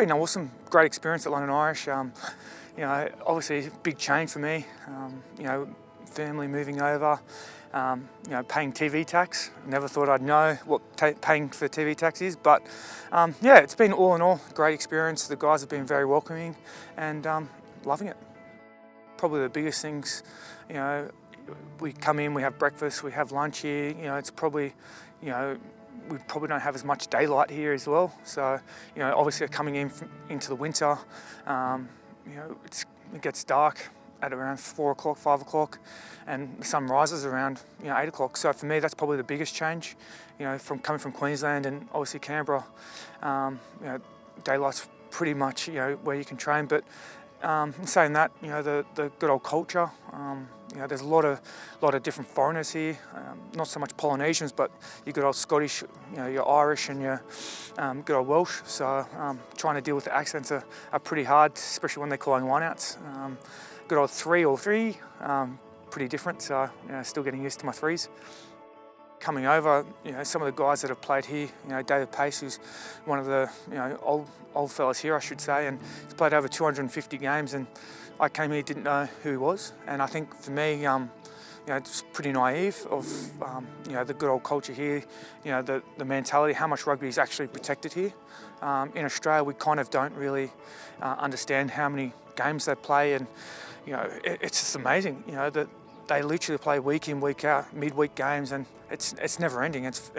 been an awesome, great experience at London Irish. Obviously a big change for me. Family moving over, paying TV tax. Never thought I'd know what paying for TV tax is, but it's been all in all a great experience. The guys have been very welcoming and loving it. Probably the biggest things, we come in, we have breakfast, we have lunch here. It's probably, we probably don't have as much daylight here as well. So, obviously coming into the winter, it gets dark at around 4 o'clock, 5 o'clock, and the sun rises around 8 o'clock. So for me, that's probably the biggest change. From coming from Queensland and obviously Canberra, daylight's pretty much where you can train. But saying that, the good old culture. There's a lot of different foreigners here. Not so much Polynesians, but your good old Scottish, your Irish and your good old Welsh. So trying to deal with the accents are pretty hard, especially when they're calling lineouts. Good old 3 or 3, pretty different. So still getting used to my 3s. Coming over, some of the guys that have played here, David Pace, who's one of the old fellas here, I should say, and he's played over 250 games, and I came here, didn't know who he was, and I think for me, it's pretty naive of the good old culture here, the mentality, how much rugby is actually protected here. In Australia, we kind of don't really understand how many games they play, and it's just amazing, that they literally play week in, week out, midweek games, and it's never ending. It's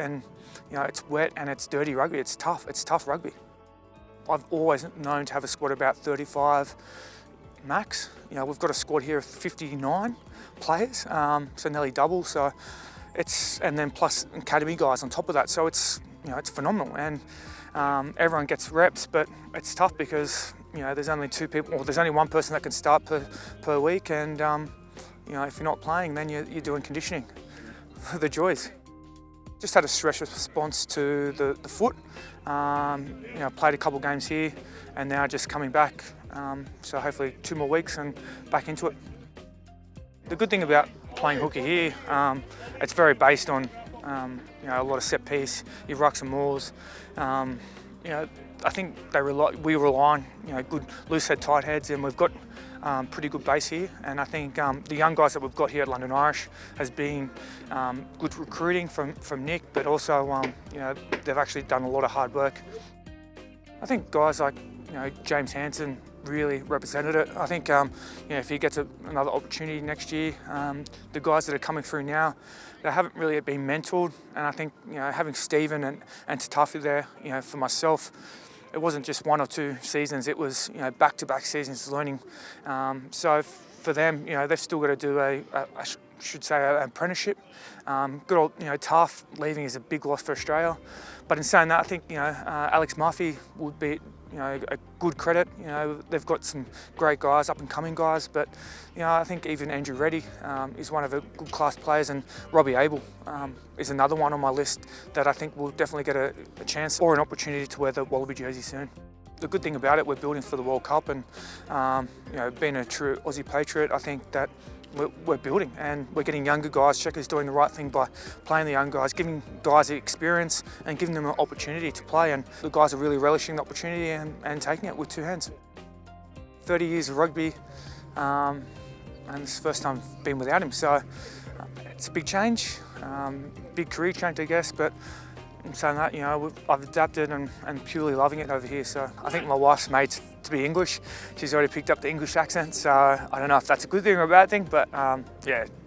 wet and it's dirty rugby. It's tough rugby. I've always known to have a squad about 35 max. We've got a squad here of 59 players, so nearly double. So and then plus academy guys on top of that. So it's phenomenal, and everyone gets reps, but it's tough because there's only 2 people, or there's only 1 person that can start per week, and if you're not playing, then you're doing conditioning. The joys. Just had a stress response to the foot. Played a couple games here, and now just coming back. So hopefully 2 more weeks and back into it. The good thing about playing hooker here, it's very based on a lot of set piece, your rucks and mauls. I think we rely on good loose head, tight heads, and we've got pretty good base here. And I think the young guys that we've got here at London Irish has been good recruiting from Nick, but also they've actually done a lot of hard work. I think guys like James Hansen really represented it. I think if he gets another opportunity next year, the guys that are coming through now, they haven't really been mentored, and I think having Stephen and Tatafi there, for myself, it wasn't just 1 or 2 seasons, it was back-to-back seasons learning. So for them, they've still got to do an apprenticeship. Good old Taff leaving is a big loss for Australia, but in saying that, I think Alex Murphy would be a good credit. They've got some great guys, up and coming guys, but I think even Andrew Reddy is one of the good class players, and Robbie Abel is another one on my list that I think will definitely get a chance or an opportunity to wear the Wallaby jersey soon. The good thing about it, we're building for the World Cup, and being a true Aussie patriot, I think that we're building, and we're getting younger guys. Checker's doing the right thing by playing the young guys, giving guys the experience and giving them an opportunity to play, and the guys are really relishing the opportunity and taking it with 2 hands. 30 years of rugby, and it's the first time I've been without him, so it's a big change, big career change, I guess, but in saying that, I've adapted and purely loving it over here. So I think my wife's made to be English. She's already picked up the English accent, so I don't know if that's a good thing or a bad thing, but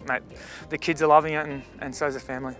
mate, the kids are loving it, and so is the family.